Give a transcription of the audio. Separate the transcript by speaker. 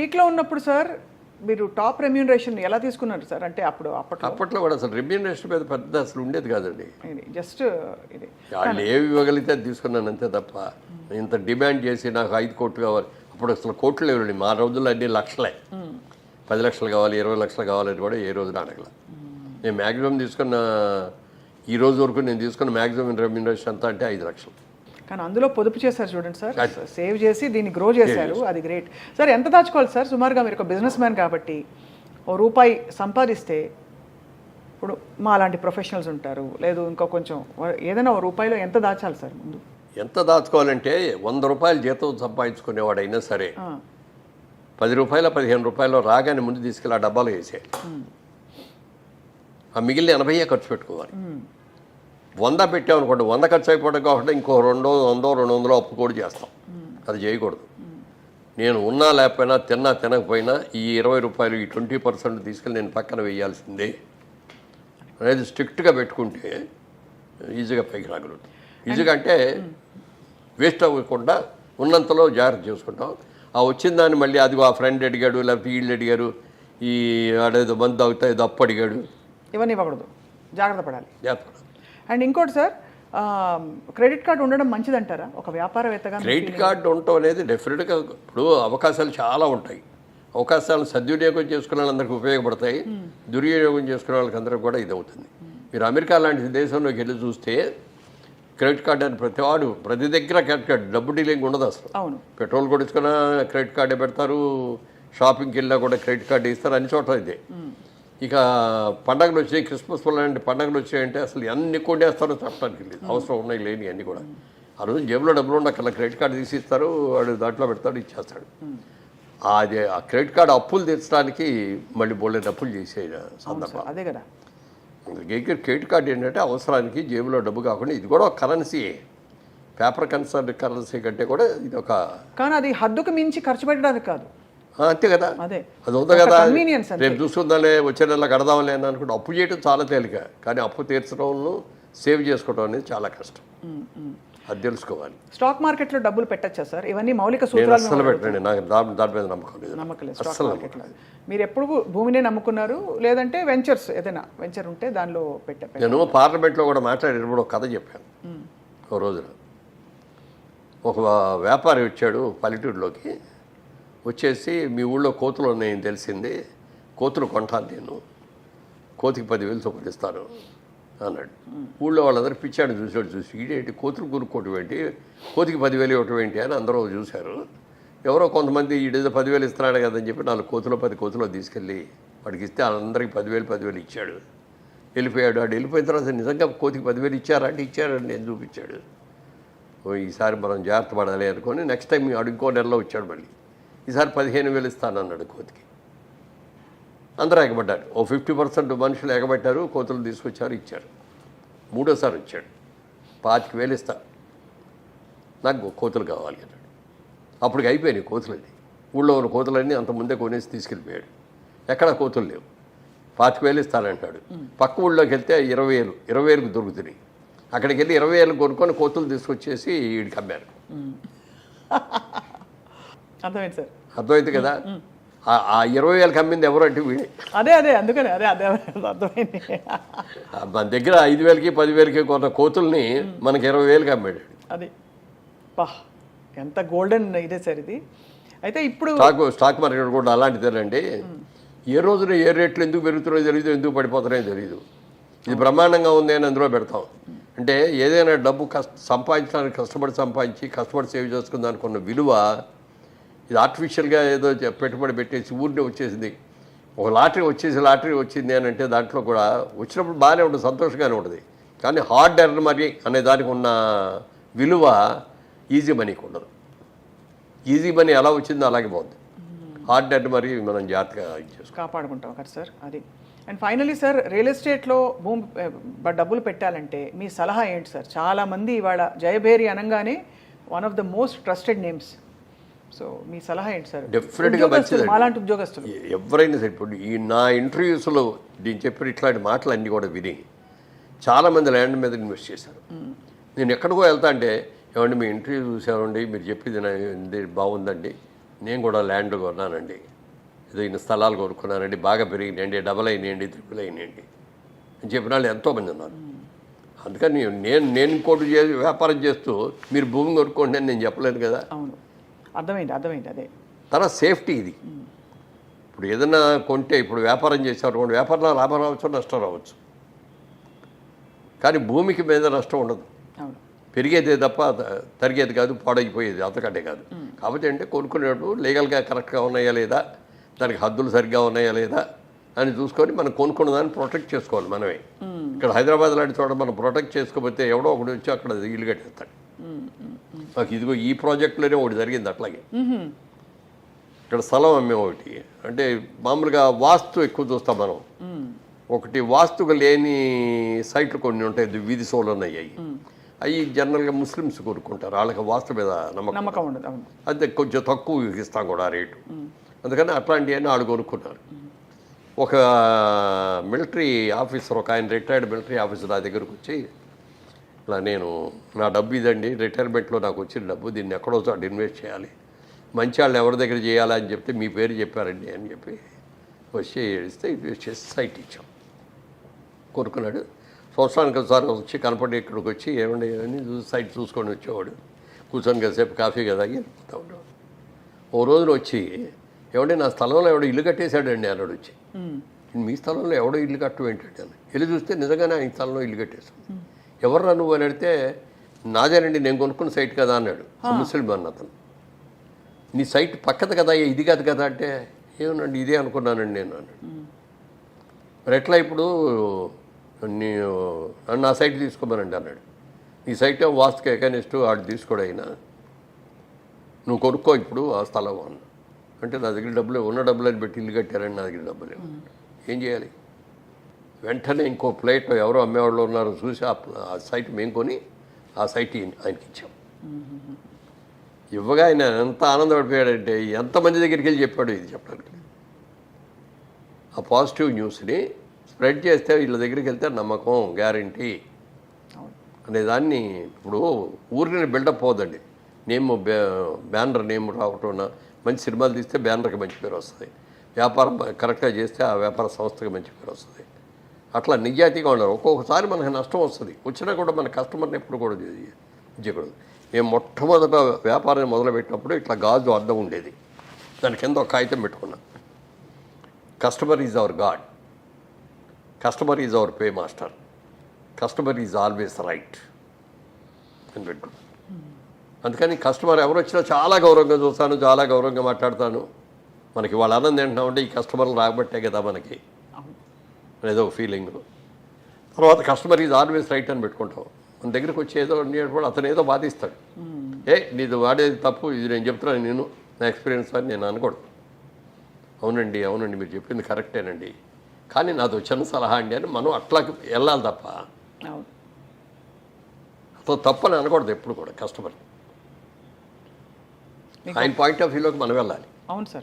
Speaker 1: పీక్లో ఉన్నప్పుడు సార్ మీరు top remuneration ఎలా తీసుకున్నారు సార్? అంటే
Speaker 2: అప్పట్లో కూడా అసలు రెమ్యూనరేషన్ మీద పెద్ద అసలు ఉండేది కాదండి.
Speaker 1: ఇది జస్ట్ ఇది
Speaker 2: వాళ్ళు ఏవి ఇవ్వగలిగితే అది తీసుకున్నాను అంతే తప్ప ఇంత డిమాండ్ చేసి నాకు 5 కోట్లు కావాలి. అప్పుడు అసలు కోట్లు లేవండి. మా రోజుల్లో అన్ని లక్షలే. 10 లక్షలు కావాలి, 20 లక్షలు కావాలని కూడా ఏ రోజున అడగల. నేను మ్యాక్సిమం తీసుకున్న ఈ రోజు వరకు నేను తీసుకున్న మ్యాక్సిమం రెమ్యూనరేషన్ అంతా అంటే 5 లక్షలు.
Speaker 1: కానీ అందులో పొదుపు చేశారు చూడండి సార్, సేవ్ చేసి దీన్ని గ్రో చేశారు. అది గ్రేట్ సార్. ఎంత దాచుకోవాలి సార్ సుమారుగా? మీరు ఒక బిజినెస్ మ్యాన్ కాబట్టి ₹1 సంపాదిస్తే, ఇప్పుడు మా అలాంటి ప్రొఫెషనల్స్ ఉంటారు, లేదు ఇంకో కొంచెం ఏదైనా ₹1లో ఎంత దాచాలి సార్ ముందు?
Speaker 2: ఎంత దాచుకోవాలంటే ₹100 జీతం సంపాదించుకునేవాడైనా సరే ₹10 ₹15 రాగానే ముందు తీసుకెళ్ళి ఆ డబ్బాలో వేసేయాలి. ఆ మిగిలిన 80 ఖర్చు పెట్టుకోవాలి. 100 పెట్టామనుకోండి, 100 ఖర్చు అయిపోవడం కాకుండా ఇంకో 200, 200 అప్పు కూడా చేస్తాం. అది చేయకూడదు. నేను ఉన్నా లేకపోయినా, తిన్నా తినకపోయినా ఈ ₹20 ఈ 20% తీసుకెళ్ళి నేను పక్కన వేయాల్సిందే అనేది స్ట్రిక్ట్గా పెట్టుకుంటే ఈజీగా పైకి రాగలుగుతాం. ఈజీగా అంటే వేస్ట్ అవ్వకుండా ఉన్నంతలో జాగ్రత్త చేసుకుంటాం. ఆ వచ్చిన దాన్ని మళ్ళీ అది ఆ ఫ్రెండ్ అడిగాడు, లేకపోతే వీళ్ళు అడిగారు, ఈ ఆడేదో మందు తాగుతా ఏదో అప్పు అడిగాడు,
Speaker 1: ఇవన్నీ ఇవ్వకూడదు. జాగ్రత్త పడాలి.
Speaker 2: జాగ్రత్త.
Speaker 1: అండ్ ఇంకోటి సార్, క్రెడిట్ కార్డు ఉండడం మంచిదంటారా ఒక వ్యాపారవేత్తగా?
Speaker 2: క్రెడిట్ కార్డు ఉండటం అనేది డెఫినెట్గా ఇప్పుడు అవకాశాలు చాలా ఉంటాయి. అవకాశాలను సద్వినియోగం చేసుకునే వాళ్ళందరికీ ఉపయోగపడతాయి, దుర్వినియోగం చేసుకునే వాళ్ళకి అందరికీ కూడా ఇది అవుతుంది. మీరు అమెరికా లాంటి దేశంలోకి వెళ్ళి చూస్తే క్రెడిట్ కార్డు అని ప్రతి దగ్గర క్రెడిట్ కార్డు, డబ్బు డీలింగ్ ఉండదు అసలు.
Speaker 1: అవును.
Speaker 2: పెట్రోల్ కొడుచుకున్నా క్రెడిట్ కార్డే పెడతారు, షాపింగ్కి వెళ్ళినా కూడా క్రెడిట్ కార్డు ఇస్తారు, అన్ని చోట్ల ఇదే. ఇక పండగలు వచ్చాయి, క్రిస్మస్ లాంటి పండగలు వచ్చాయంటే అసలు అన్ని కొట్టేస్తారో చెప్పడానికి లేదు. అవసరం ఉన్నాయి లేని అన్నీ కూడా. ఆ రోజు జేబులో డబ్బులు ఉండక్కర్లా, క్రెడిట్ కార్డు తీసి ఇస్తారు, వాడు దాంట్లో పెడతాడు, ఇచ్చేస్తాడు. అది ఆ క్రెడిట్ కార్డు అప్పులు తీర్చడానికి మళ్ళీ బోల్డెన్ అప్పులు చేసే సందర్భం
Speaker 1: అదే కదా.
Speaker 2: క్రెడిట్ కార్డు ఏంటంటే అవసరానికి జేబులో డబ్బు కాకుండా ఇది కూడా ఒక కరెన్సీయే. పేపర్ కరెన్సీ కంటే కూడా ఇది ఒక,
Speaker 1: కానీ అది హద్దుకు మించి ఖర్చు పెట్టడానికి కాదు.
Speaker 2: అంతే కదా,
Speaker 1: అదే
Speaker 2: అది ఉంది కదా.
Speaker 1: కన్వీనియన్స్.
Speaker 2: రేపు చూసుకుందాలే, వచ్చే నెల కడదాంలే అని అనుకుంటే అప్పు చేయడం చాలా తేలిక, కానీ అప్పు తీర్చడంలో సేవ్ చేసుకోవడం అనేది చాలా కష్టం. అది తెలుసుకోవాలి.
Speaker 1: స్టాక్ మార్కెట్లో డబ్బులు పెట్టచ్చా సార్? ఇవన్నీ మౌలిక
Speaker 2: నేను
Speaker 1: సూత్రాలు.
Speaker 2: అస్సలు పెట్టండి, నాకు దాని మీద నమ్మకం లేదు.
Speaker 1: నమ్మకం లేదు స్టాక్ మార్కెట్లో. మీరు ఎప్పుడు భూమినే నమ్ముకున్నారు, లేదంటే వెంచర్స్ ఏదైనా వెంచర్ ఉంటే దానిలో పెట్టారు?
Speaker 2: నేను పార్లమెంట్లో కూడా మాట్లాడేటప్పుడు ఒక కథ చెప్పాను. ఒక రోజున ఒక వ్యాపారి వచ్చాడు పల్లెటూరులోకి. వచ్చేసి మీ ఊళ్ళో కోతులు ఉన్నాయని తెలిసింది, కోతులు కొంటాను నేను, కోతికి 10,000 చొప్పున ఇస్తాను అన్నాడు. ఊళ్ళో వాళ్ళందరూ పిచ్చాడు చూసి ఇదేంటి కోతులు కొనుక్కోవటం ఏంటి, కోతికి 10,000 ఇవ్వటం ఏంటి అని అందరూ చూశారు. ఎవరో కొంతమంది ఈడేదో 10,000 ఇస్తున్నాడు కదని చెప్పి 4 కోతులు 10 కోతులు తీసుకెళ్ళి వాడికి ఇస్తే వాళ్ళందరికీ 10,000 ఇచ్చాడు. వెళ్ళిపోయాడు. వాడు వెళ్ళిపోయిన తర్వాత నిజంగా కోతికి 10,000 ఇచ్చారా అంటే ఇచ్చారని నేను చూపించాడు. ఈసారి మనం జాగ్రత్త పడాలి అనుకొని నెక్స్ట్ టైం వాడు ఇంకో నెలలో వచ్చాడు. మళ్ళీ ఈసారి 15,000 ఇస్తానన్నాడు కోతికి. అందరూ ఎగబడ్డారు. ఓ 50% మనుషులు ఎగబట్టారు, కోతులు తీసుకొచ్చారు, ఇచ్చారు. మూడోసారి వచ్చాడు, 25,000 ఇస్తా, నాకు కోతులు కావాలి అన్నాడు. అప్పటికి అయిపోయినాయి కోతులన్నీ. ఊళ్ళో ఉన్న కోతులన్నీ అంత ముందే కొనేసి తీసుకెళ్ళిపోయాడు. ఎక్కడ కోతులు లేవు. 25,000 ఇస్తానంటాడు. పక్క ఊళ్ళోకి వెళ్తే 20,000కు దొరుకుతున్నాయి. అక్కడికి వెళ్ళి 20,000 కొనుక్కొని కోతులు తీసుకొచ్చేసి వీడికి అమ్మారు.
Speaker 1: అర్థమైంది సార్.
Speaker 2: అర్థమైంది కదా. ఆ 20,000కి అమ్మింది ఎవరు అంటే వీడే.
Speaker 1: అదే అందుకని అదే అర్థమైంది.
Speaker 2: మన దగ్గర 5,000కి 10,000కి కొన్న కోతుల్ని మనకి 20,000కి అమ్మాడు.
Speaker 1: అది ఎంత గోల్డెన్ ఇదే సార్ ఇది. అయితే ఇప్పుడు
Speaker 2: స్టాక్ మార్కెట్ కూడా అలాంటిదేనండి. ఏ రోజున ఏ రేట్లు ఎందుకు పెరుగుతున్నాయో తెలియదు, ఎందుకు పడిపోతున్నాయో తెలియదు. ఇది బ్రహ్మాండంగా ఉంది అని అందులో పెడతాం. అంటే ఏదైనా డబ్బు సంపాదించడానికి కష్టపడి సేవ్ చేసుకుని దానికి ఉన్న విలువ ఇది ఆర్టిఫిషియల్గా ఏదో పెట్టుబడి పెట్టేసి ఊరినే వచ్చేసింది. ఒక లాటరీ వచ్చింది అని అంటే దాంట్లో కూడా వచ్చినప్పుడు బాగానే ఉంటుంది, సంతోషంగానే ఉంటుంది. కానీ హార్డ్ ఎర్న్ మనీ అనే దానికి ఉన్న విలువ ఈజీ మనీకి ఉండదు. ఈజీ మనీ ఎలా వచ్చిందో అలాగే బాగుంది. హార్డ్ ఎర్న్ మనీ మనం జాగ్రత్తగా
Speaker 1: కాపాడుకుంటాం కదా సార్. అది. అండ్ ఫైనలీ సార్, రియల్ ఎస్టేట్లో డబ్బులు పెట్టాలంటే మీ సలహా ఏంటి సార్? చాలామంది ఇవాళ జయభేరి అనగానే one of the most trusted names. So మీ సలహా ఏంటి సార్?
Speaker 2: డెఫినెట్గా మంచిది.
Speaker 1: అలాంటి ఉద్యోగస్తులు
Speaker 2: ఎవరైనా సరే, ఇప్పుడు నా ఇంటర్వ్యూస్లో నేను చెప్పిన ఇట్లాంటి మాటలు అన్నీ కూడా విని చాలామంది ల్యాండ్ మీద ఇన్వెస్ట్ చేశారు. నేను ఎక్కడికో వెళ్తా అంటే, ఏమండి మీ ఇంటర్వ్యూ చూసామండి, మీరు చెప్పింది బాగుందండి, నేను కూడా ల్యాండ్ కొన్నానండి, ఏదో ఇన్ని స్థలాలు కొనుక్కున్నానండి, బాగా పెరిగినాయండి, డబల్ అయినాయండి, ట్రిపుల్ అయినాయండి అని చెప్పిన వాళ్ళు ఎంతోమంది ఉన్నారు. అందుకని నేను ఇంకోటి వ్యాపారం చేస్తూ మీరు భూమి కొనుక్కోండి అని నేను చెప్పలేను కదా.
Speaker 1: అవును, అర్థమైంది అదే.
Speaker 2: తర్వాత సేఫ్టీ ఇది. ఇప్పుడు ఏదైనా కొంటే, ఇప్పుడు వ్యాపారం చేసేవారు వ్యాపారంలో లాభం రావచ్చు, నష్టం రావచ్చు, కానీ భూమికి మీద నష్టం ఉండదు.
Speaker 1: అవును,
Speaker 2: పెరిగేదే తప్ప తరిగేది కాదు, పాడైపోయేది అంతకంటే కాదు. కాబట్టి అంటే కొనుక్కునేటప్పుడు లీగల్గా కరెక్ట్గా ఉన్నాయా లేదా, దానికి హద్దులు సరిగ్గా ఉన్నాయా లేదా అని చూసుకొని మనం కొనుక్కున్న దాన్ని ప్రొటెక్ట్ చేసుకోవాలి మనమే. ఇక్కడ హైదరాబాద్ లాంటి చోట మనం ప్రొటెక్ట్ చేసుకోకపోతే ఎవడో ఒకటి వచ్చి అక్కడ ఇల్లు కట్టేస్తాడు. మాకు ఇదిగో ఈ ప్రాజెక్టులోనే ఒకటి జరిగింది అట్లాగే. ఇక్కడ స్థలం అమ్మే ఒకటి, అంటే మామూలుగా వాస్తు ఎక్కువ చూస్తాం మనం. ఒకటి వాస్తుగా లేని సైట్లు కొన్ని ఉంటాయి, వీధి సోలు అయ్యాయి. అవి జనరల్గా ముస్లిమ్స్ కోరుకుంటారు, వాళ్ళకి వాస్తు మీద నమ్మకం
Speaker 1: ఉండదు. అవును,
Speaker 2: అదే కొంచెం తక్కువ ఇస్తాం కూడా రేటు. అందుకని అట్లాంటివన్నీ వాళ్ళు కొనుక్కున్నారు. ఒక మిలిటరీ ఆఫీసర్, ఒక ఆయన రిటైర్డ్ మిలిటరీ ఆఫీసర్ నా దగ్గరకు వచ్చి, ఇలా నేను నా డబ్బు ఇదండి, రిటైర్మెంట్లో నాకు వచ్చిన డబ్బు, దీన్ని ఎక్కడో చోట ఇన్వెస్ట్ చేయాలి, మంచి వాళ్ళు ఎవరి దగ్గర చేయాలి అని చెప్తే మీ పేరు చెప్పారండి అని చెప్పి వచ్చి ఇస్తే ఇన్వెస్ట్ చేసి సైట్ ఇచ్చాం. కొనుక్కున్నాడు. సంవత్సరానికి ఒకసారి వచ్చి కనపడి ఇక్కడికి వచ్చి ఏమండి అని సైట్ చూసుకొని వచ్చేవాడు. కూర్చొని కాసేపు కాఫీ కదా వెళ్ళిపోతా ఉండేవాడు. ఓ రోజున వచ్చి, ఏమంటే నా స్థలంలో ఎవడో ఇల్లు కట్టేశాడండి అన్నాడు వచ్చి. మీ స్థలంలో ఎవడో ఇల్లు కట్టడం ఏంటంటే అని వెళ్ళి చూస్తే నిజంగానే ఆయన స్థలంలో ఇల్లు కట్టేశాడు. ఎవర్రా నువ్వు అని అడిగితే, నాదేనండి, నేను కొనుక్కున్న సైట్ కదా అన్నాడు. ముస్లిం అన్న అతను. నీ సైట్ పక్కది కదా, ఇది కాదు కదా అంటే, ఏమనండి ఇదే అనుకున్నానండి నేను అన్నాడు. మరి ఎట్లా ఇప్పుడు నన్ను నా సైట్ తీసుకోమనండి అన్నాడు. నీ సైట్ వాస్తుకి ఎకనిస్ట్ వాడు తీసుకోడు అయినా, నువ్వు కొనుక్కో ఇప్పుడు ఆ స్థలం అన్న. అంటే నా దగ్గర డబ్బులు ఉన్న డబ్బులని పెట్టి ఇల్లు కట్టారని నా దగ్గర డబ్బులు ఏం చేయాలి? వెంటనే ఇంకో ప్లేట్ ఎవరో అమ్మేవాళ్ళు ఉన్నారో చూసి ఆ సైట్ మేము కొని ఆ సైట్ ఆయనకి ఇచ్చాం. ఇవ్వగా ఆయన ఎంత ఆనందపడిపోయాడంటే, ఎంతమంది దగ్గరికి వెళ్ళి చెప్పాడు ఇది చెప్పడానికి. ఆ పాజిటివ్ న్యూస్ని స్ప్రెడ్ చేస్తే వీళ్ళ దగ్గరికి వెళ్తే నమ్మకం, గ్యారంటీ అనేదాన్ని. ఇప్పుడు ఊరిని బిల్డప్ పోదండి, నేమ్ బ్యానర్ నేమ్ రావటం, మంచి సినిమాలు తీస్తే బ్యానర్కి మంచి పేరు వస్తుంది, వ్యాపారం కరెక్ట్గా చేస్తే ఆ వ్యాపార సంస్థకి మంచి పేరు వస్తుంది. అట్లా నిజాయితీగా ఉన్నారు. ఒక్కొక్కసారి మనకు నష్టం వస్తుంది, వచ్చినా కూడా మన కస్టమర్ని ఎప్పుడు కూడా చేయకూడదు. మేము మొట్టమొదట వ్యాపారాన్ని మొదలుపెట్టినప్పుడు ఇట్లా గాజు అద్దం ఉండేది, దాని కింద ఒక కాగితం పెట్టుకున్నాం, customer is our God, customer is our pay master, customer is always right అని పెట్టుకున్నాం. అందుకని కస్టమర్ ఎవరు వచ్చినా చాలా గౌరవంగా చూస్తాను, చాలా గౌరవంగా మాట్లాడతాను. మనకి వాళ్ళ ఆనందం ఏంటంటే ఈ కస్టమర్లు రాబట్టే కదా మనకి అనేదో ఒక ఫీలింగ్. తర్వాత కస్టమర్ ఈజ్ ఆల్వేస్ రైట్ అని పెట్టుకుంటాం. మన దగ్గరికి వచ్చి ఏదో కూడా అతను ఏదో బాధిస్తాడు, నీది వాడేది తప్పు, ఇది నేను చెప్తున్నాను, నేను నా ఎక్స్పీరియన్స్ అని నేను అనకూడదు. అవునండి మీరు చెప్పింది కరెక్టేనండి, కానీ నాది వచ్చిన సలహా అండి అని మనం అట్లా వెళ్ళాలి తప్ప అతను తప్పని అనకూడదు ఎప్పుడు కూడా. కస్టమర్ ఆయన పాయింట్ ఆఫ్ వ్యూలోకి మనం వెళ్ళాలి.
Speaker 1: అవును సార్.